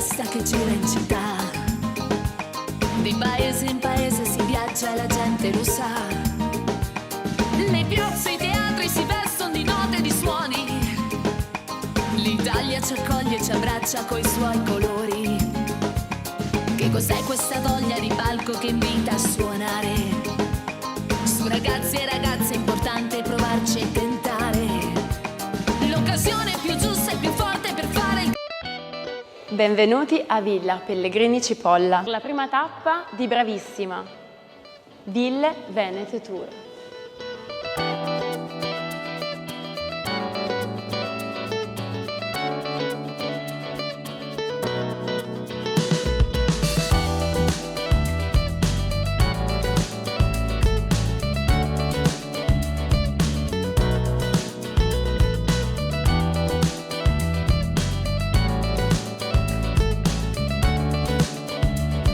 turista che gira in città. Di paese in paese si viaggia e la gente lo sa. Le piazze e i teatri si vestono di note e di suoni. L'Italia ci accoglie e ci abbraccia coi suoi colori. Che cos'è questa voglia di palco che invita a suonare? Su ragazzi e ragazze è importante provarci e tentare. L'occasione più giusta e più forte per fare il... Benvenuti a Villa Pellegrini Cipolla, la prima tappa di Bravissima, Ville Venete Tour.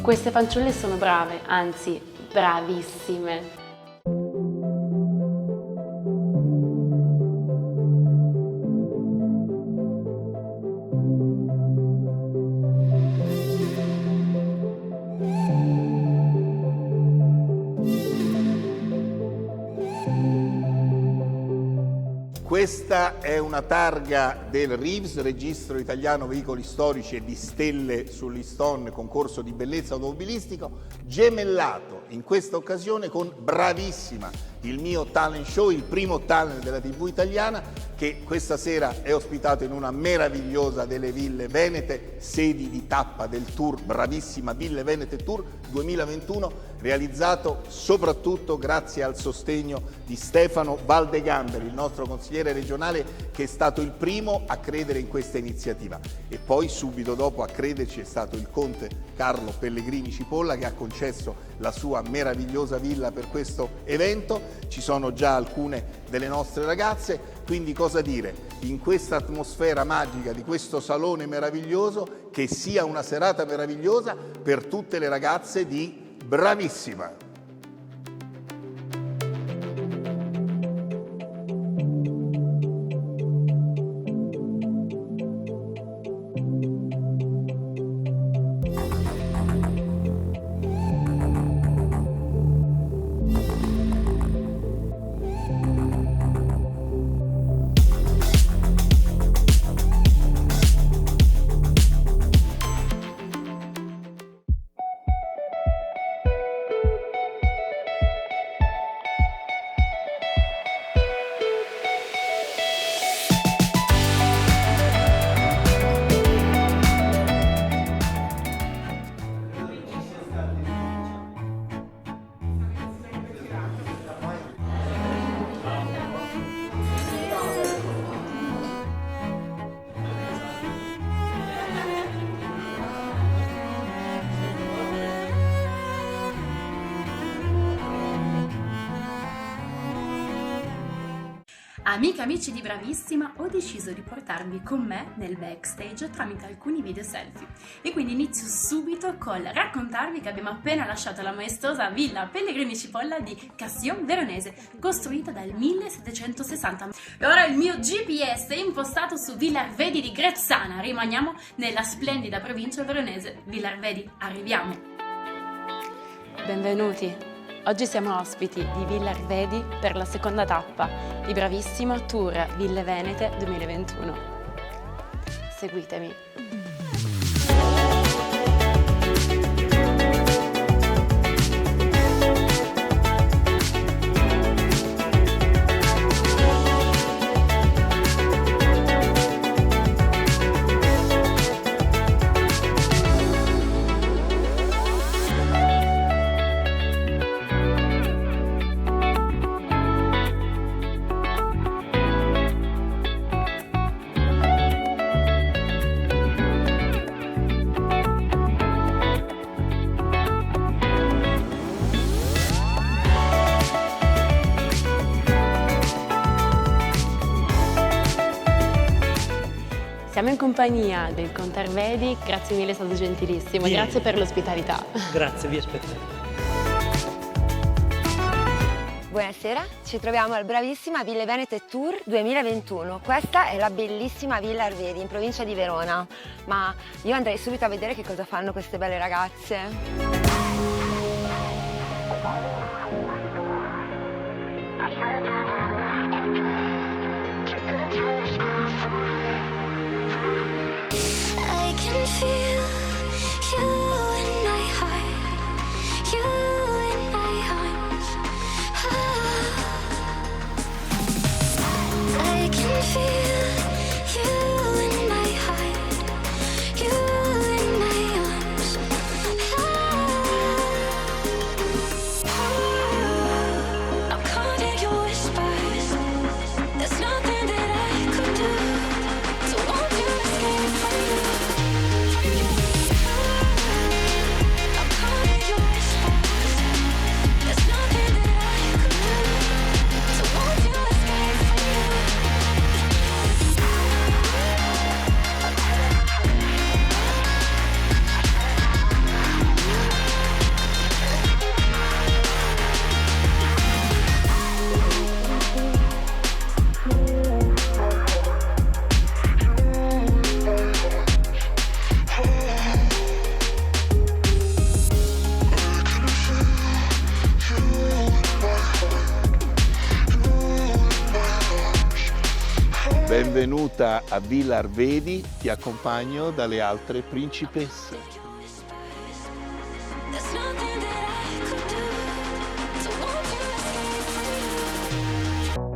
Queste fanciulle sono brave, anzi, bravissime. Questa è una targa del RIVS, Registro Italiano Veicoli Storici e di Stelle sull'Iston, concorso di bellezza automobilistico, gemellato in questa occasione con Bravissima, il mio talent show, il primo talent della TV italiana, che questa sera è ospitato in una meravigliosa delle Ville Venete, sedi di tappa del tour Bravissima Ville Venete Tour 2021, realizzato soprattutto grazie al sostegno di Stefano Valdegamberi, il nostro consigliere regionale, che è stato il primo a credere in questa iniziativa. E poi subito dopo a crederci è stato il conte Carlo Pellegrini Cipolla, che ha concesso la sua meravigliosa villa per questo evento. Ci sono già alcune delle nostre ragazze, quindi cosa dire? In questa atmosfera magica di questo salone meraviglioso, che sia una serata meravigliosa per tutte le ragazze di Bravissima. Amiche e amici di Bravissima, ho deciso di portarvi con me nel backstage tramite alcuni video selfie e quindi inizio subito col raccontarvi che abbiamo appena lasciato la maestosa Villa Pellegrini Cipolla di Cassion Veronese, costruita dal 1760. E ora il mio GPS è impostato su Villa Arvedi di Grezzana. Rimaniamo nella splendida provincia veronese. Villa Arvedi, arriviamo! Benvenuti. Oggi siamo ospiti di Villa Arvedi per la seconda tappa di Bravissima Tour Ville Venete 2021. Seguitemi. Siamo in compagnia del conte Arvedi, grazie mille, è stato gentilissimo, grazie per l'ospitalità. Grazie, vi aspetto. Buonasera, ci troviamo al Bravissima Ville Venete Tour 2021. Questa è la bellissima Villa Arvedi in provincia di Verona, ma io andrei subito a vedere che cosa fanno queste belle ragazze. I can feel you in my heart, you in my arms. I can feel you in my heart, you in my arms. I'm caught in your whispers. There's nothing that I could do to want to escape from you. I'm caught in your whispers. There's nothing that I could do to want to escape from you. Benvenuta a Villa Arvedi, ti accompagno dalle altre principesse. There's nothing that I could do to want to escape from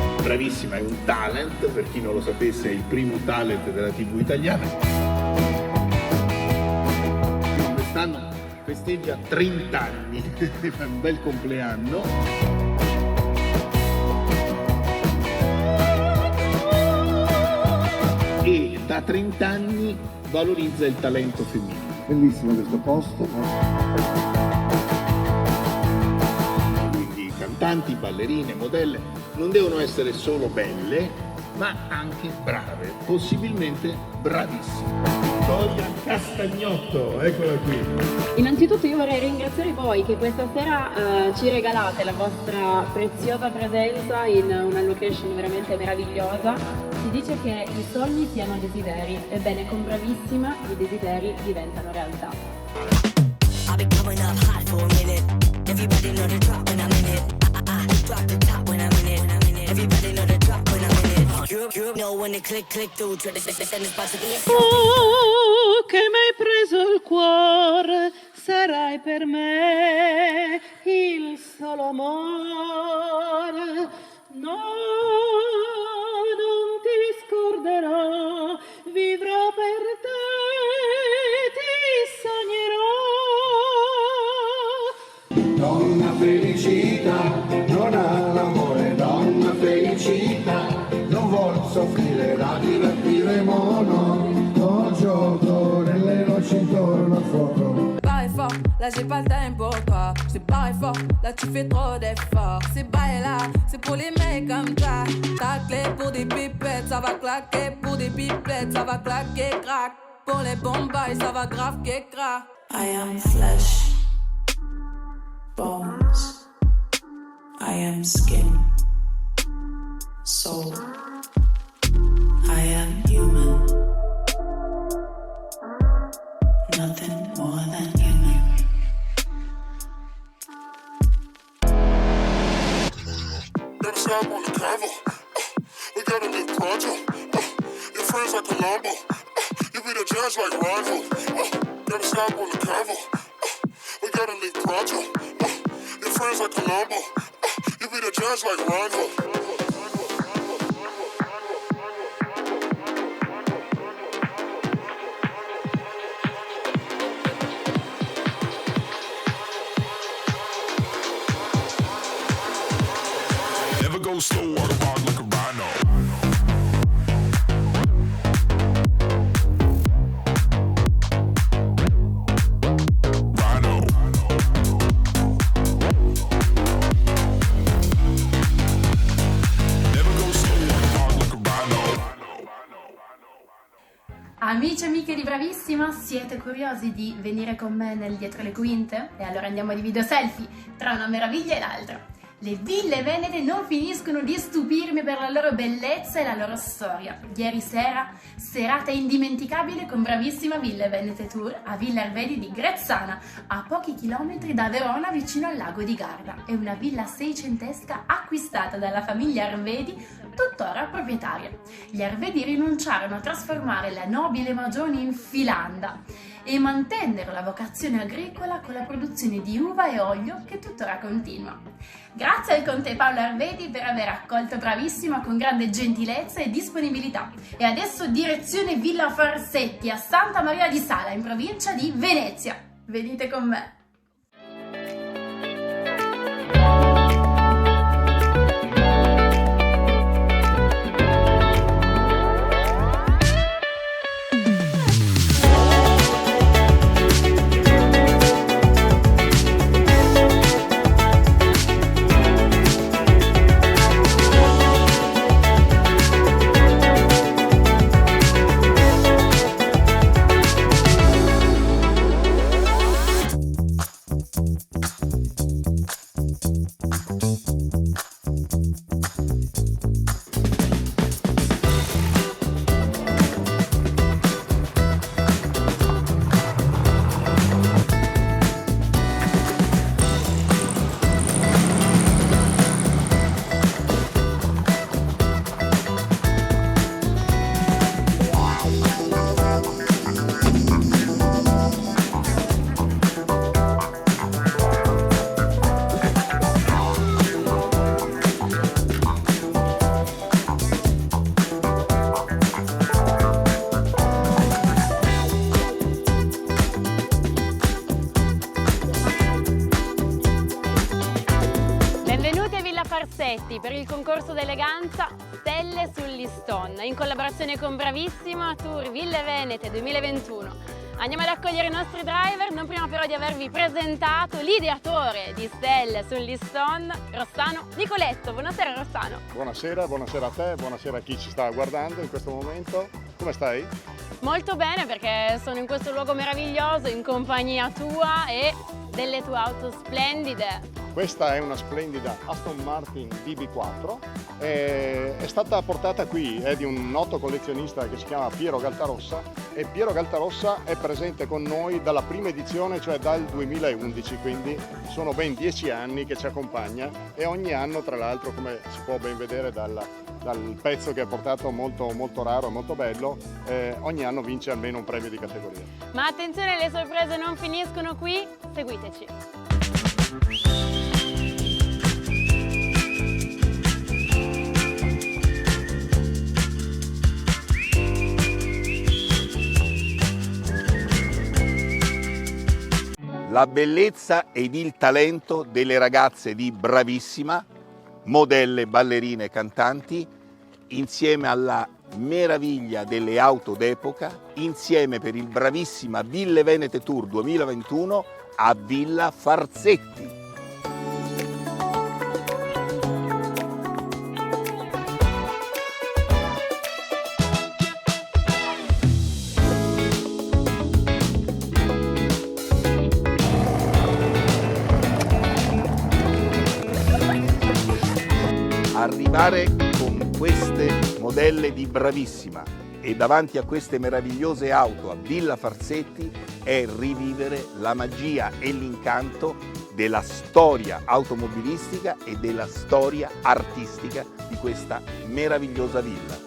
you. Bravissima, è un talent, per chi non lo sapesse è il primo talent della TV italiana. Quest'anno festeggia 30 anni, è un bel compleanno. E da 30 anni valorizza il talento femminile. Bellissimo questo posto. Quindi cantanti, ballerine, modelle non devono essere solo belle, ma anche brave, possibilmente bravissime. Vittoria Castagnotto, eccola qui. Innanzitutto io vorrei ringraziare voi che questa sera ci regalate la vostra preziosa presenza in una location veramente meravigliosa. Si dice che i sogni siano desideri, ebbene con Bravissima i desideri diventano realtà. I've been coming up hot for a minute. Everybody know the drop when I'm in it. Drop the top when I'm in it. Everybody know the drop when I'm in it. You know when the click through to the send is about to be. Oh, che m'hai preso il cuore, sarai per me il solo amore. No, non ti scorderò, vivrò per te, ti sognerò. Donna felicità, non ha l'amore, donna felicità, non vuol soffrire, la divertiremo noi, con gioco nelle noci intorno al fuoco. Pareil fort, là j'ai pas le time pour toi. C'est pareil fort, là tu fais trop d'efforts. C'est bail là, c'est pour les mecs comme toi. Ta clé pour des pipettes, ça va claquer. Pour des pipettes, ça va claquer, crack. Pour les bombes, ça va grave que crack. I am flesh, bones. I am skin, soul. I am human. Nothing more than human. Never stop on the convo. We gotta live pronto. Your friends like Colombo. You be the judge like Ronvo. Never stop on the convo. We gotta live pronto. Your friends like Colombo. You be the judge like Ronvo. Go slow or hard like a rhino. Rhino. Never go slow or hard like a rhino. Amici e amiche di Bravissima, siete curiosi di venire con me nel dietro le quinte? E allora andiamo di video selfie tra una meraviglia e l'altra. Le ville venete non finiscono di stupirmi per la loro bellezza e la loro storia. Ieri sera, serata indimenticabile con Bravissima Ville Venete Tour a Villa Arvedi di Grezzana, a pochi chilometri da Verona vicino al lago di Garda. È una villa seicentesca acquistata dalla famiglia Arvedi, tuttora proprietaria. Gli Arvedi rinunciarono a trasformare la nobile Magione in filanda e mantennero la vocazione agricola con la produzione di uva e olio che tuttora continua. Grazie al conte Paolo Arvedi per aver accolto Bravissima con grande gentilezza e disponibilità. E adesso direzione Villa Farsetti a Santa Maria di Sala in provincia di Venezia. Venite con me! Per il concorso d'eleganza Stelle sull'Iston in collaborazione con Bravissima Tour Ville Venete 2021. Andiamo ad accogliere i nostri driver, non prima però di avervi presentato l'ideatore di Stelle sull'Iston, Rossano Nicoletto. Buonasera Rossano. Buonasera a te, buonasera a chi ci sta guardando in questo momento. Come stai? Molto bene, perché sono in questo luogo meraviglioso in compagnia tua e delle tue auto splendide. Questa è una splendida Aston Martin DB4, è stata portata qui, è di un noto collezionista che si chiama Piero Galtarossa, e Piero Galtarossa è presente con noi dalla prima edizione, cioè dal 2011, quindi sono ben 10 anni che ci accompagna, e ogni anno, tra l'altro, come si può ben vedere dal pezzo che ha portato molto, molto raro e molto bello, ogni anno vince almeno un premio di categoria. Ma attenzione, le sorprese non finiscono qui, seguiteci. La bellezza ed il talento delle ragazze di Bravissima, modelle, ballerine e cantanti, insieme alla meraviglia delle auto d'epoca, insieme per il Bravissima Ville Venete Tour 2021 a Villa Farsetti. Arrivare con queste modelle di Bravissima e davanti a queste meravigliose auto a Villa Farsetti è rivivere la magia e l'incanto della storia automobilistica e della storia artistica di questa meravigliosa villa.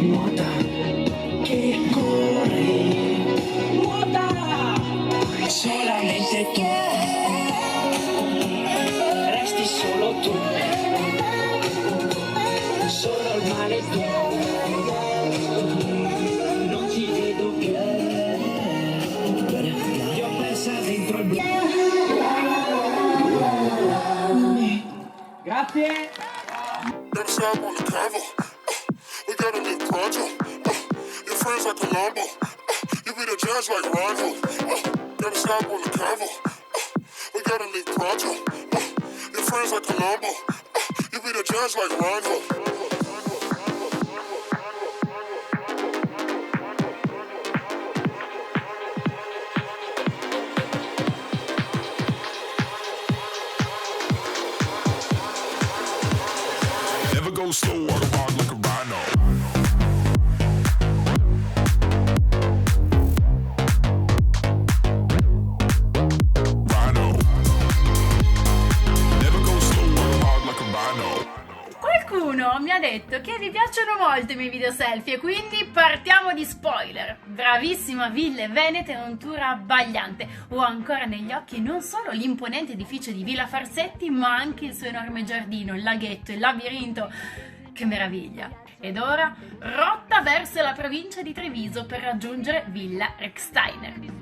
Nuota, che corri, nuota, solamente tu, resti solo tu, solo il male tu, non ti vedo più, ti ho persa dentro il blu. Grazie. Never stop on the convo. We got a new project. Your friends like Colombo. You be the judge like Ronvo. Never stop on the convo. We got a new project. Your friends like Colombo. the judge like Ronvo. Never go slow or hard like a rhino. Rhino. Never go slow or hard like a rhino. Qualcuno mi ha detto che vi piacciono molto i miei video selfie e quindi partiamo di spoiler. Bravissima Ville Venete è un tour abbagliante. Ho ancora negli occhi non solo l'imponente edificio di Villa Farsetti, ma anche il suo enorme giardino, il laghetto, il labirinto. Che meraviglia! Ed ora rotta verso la provincia di Treviso per raggiungere Villa Rechsteiner.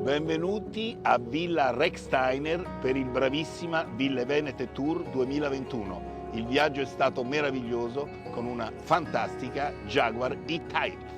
Benvenuti a Villa Rechsteiner per il bravissima Ville Venete Tour 2021. Il viaggio è stato meraviglioso con una fantastica Jaguar E-Type.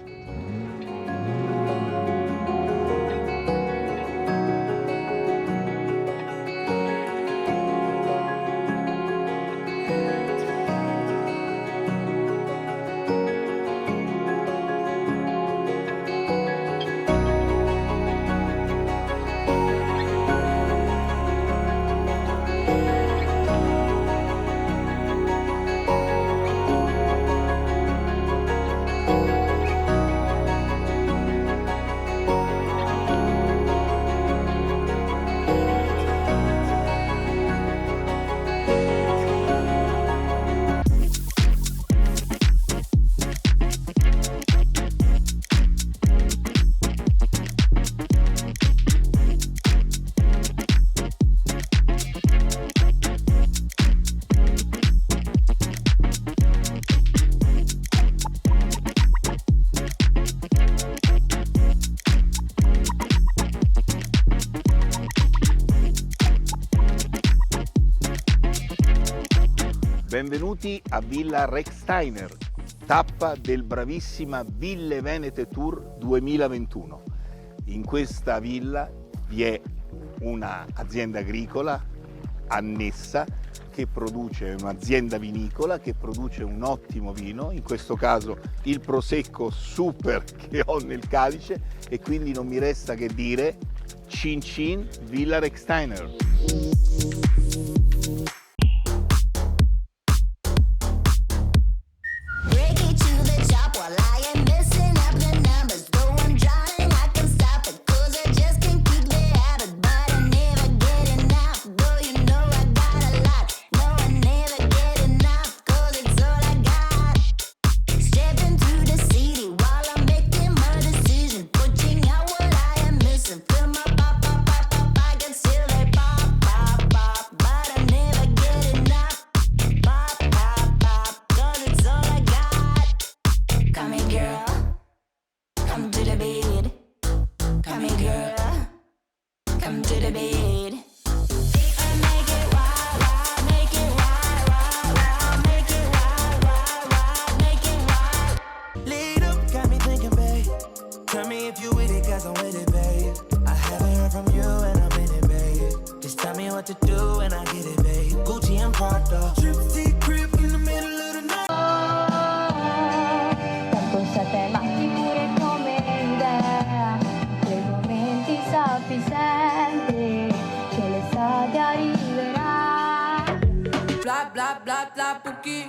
Benvenuti a Villa Rechsteiner, tappa del bravissima Ville Venete Tour 2021. In questa villa vi è un'azienda agricola annessa che produce un'azienda vinicola che produce un ottimo vino, in questo caso il Prosecco Super che ho nel calice, e quindi non mi resta che dire Cin Cin Villa Rechsteiner. Bla bla bla bla Pouki.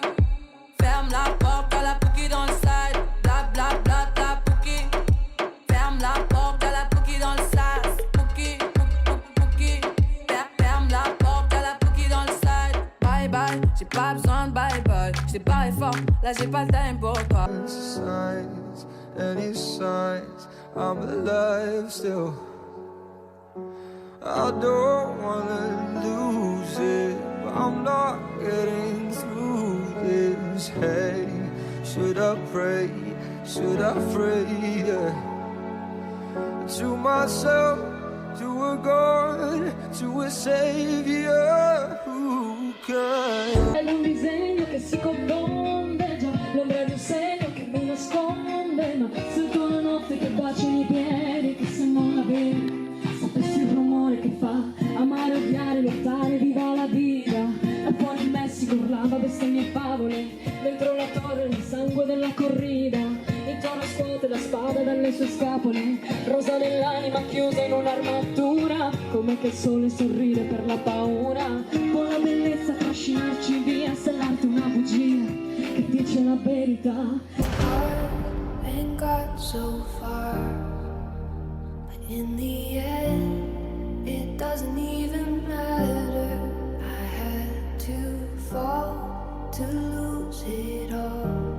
Ferme la porte à la Pouki dans le side. Bla bla bla bla Pouki. Ferme la porte à la Pouki dans le side. Pouki, Pouki. Ferme la porte à la Pouki dans le side. Bye bye, j'ai pas besoin de bye bye. J't'ai parlé fort, là j'ai pas le time pour toi. Signs, any signs, I'm alive still. I don't wanna lose it, but I'm not getting through this. Hey, Should I pray? Should I pray? Yeah. To myself, to a God, to a Savior who can. È un disegno che si confonde già, l'ombra di un segno che mi nasconde, ma sento la notte che bacia i miei piedi, che se non la vedi sapessi il rumore che fa, amare, odiare, lottare, viva la vita. E fuori in Messico urlava bestemmie e favole, dentro la torre il sangue della corrida, intorno scuote la spada dalle sue scapole, rosa nell'anima chiusa in un'armatura, come che il sole sorride per la paura, con la bellezza trascinarci via, sellarti una bugia che dice la verità. And got so far, but in the end, it doesn't even matter. I had to fall to lose it all,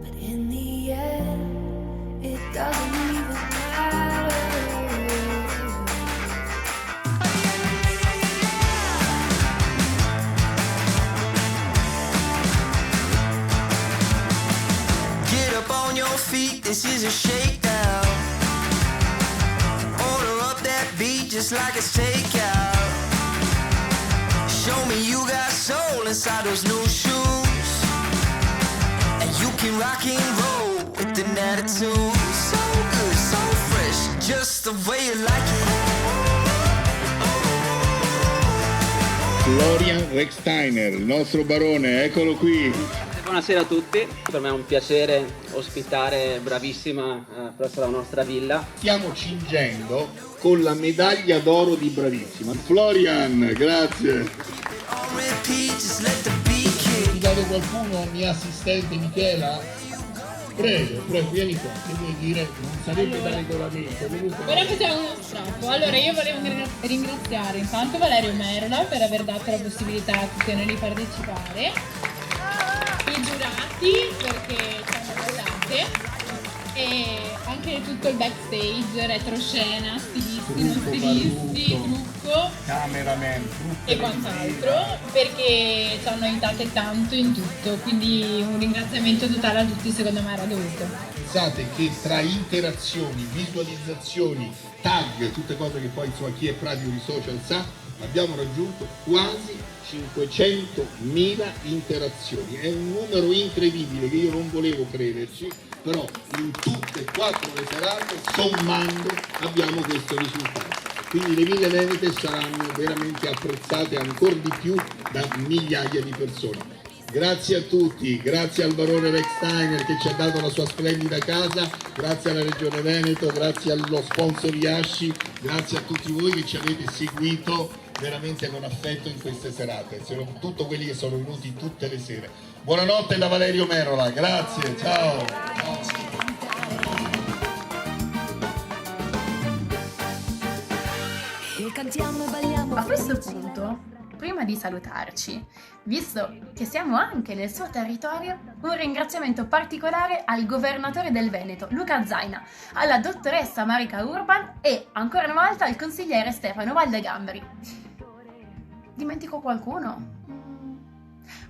but in the end, it doesn't even matter. Get up on your feet, this is a shakedown. Order up that beat just like it's takeout. Show me you got soul inside those new shoes, and you can rock and roll with an attitude. So good, so fresh, just the way you like it. Florian Rechsteiner, il nostro barone, eccolo qui. Buonasera a tutti, per me è un piacere ospitare Bravissima presso la nostra villa. Stiamo cingendo con la medaglia d'oro di Bravissima. Florian, grazie. Ti dato qualcuno, mia assistente Michela? Prego, vieni qua, che vuoi dire? Non sarebbe da regolamento. Ora facciamo uno strappo. Allora, io volevo ringraziare intanto Valerio Merola per aver dato la possibilità a tutti noi di partecipare, i giurati perché ci hanno aiutate, e anche tutto il backstage, retroscena, stilisti, non stilisti, trucco, cameraman, e quant'altro, perché ci hanno aiutate tanto in tutto, quindi un ringraziamento totale a tutti, secondo me era dovuto. Pensate che tra interazioni, visualizzazioni, tag, tutte cose che poi insomma chi è pratico di social sa, abbiamo raggiunto quasi 500.000 interazioni. È un numero incredibile che io non volevo crederci, però in tutte e 4 le serate, sommando, abbiamo questo risultato. Quindi le Ville Venete saranno veramente apprezzate ancora di più da migliaia di persone. Grazie a tutti, grazie al barone Rechsteiner che ci ha dato la sua splendida casa, grazie alla Regione Veneto, grazie allo sponsor Yasci, grazie a tutti voi che ci avete seguito veramente con affetto in queste serate, soprattutto quelli che sono venuti tutte le sere. Buonanotte da Valerio Merola, grazie, ciao. Cantiamo e balliamo. A questo punto, prima di salutarci, visto che siamo anche nel suo territorio, un ringraziamento particolare al governatore del Veneto, Luca Zaina, alla dottoressa Marica Urban e, ancora una volta, al consigliere Stefano Valdegamberi. Dimentico qualcuno?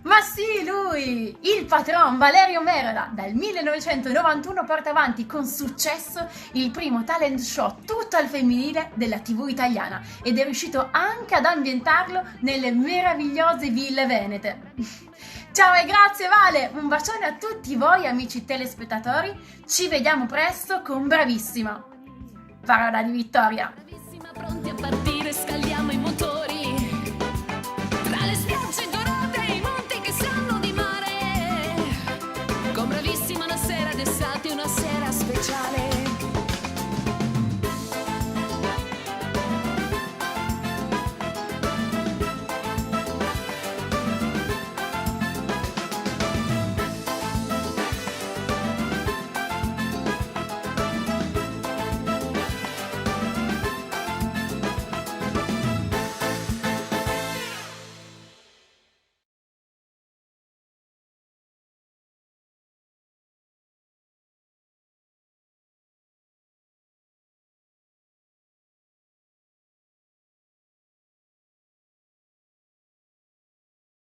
Ma sì, lui! Il patron Valerio Merola, dal 1991 porta avanti con successo il primo talent show tutto al femminile della TV italiana ed è riuscito anche ad ambientarlo nelle meravigliose ville venete. Ciao e grazie Vale! Un bacione a tutti voi amici telespettatori, ci vediamo presto con Bravissima! Parola di vittoria!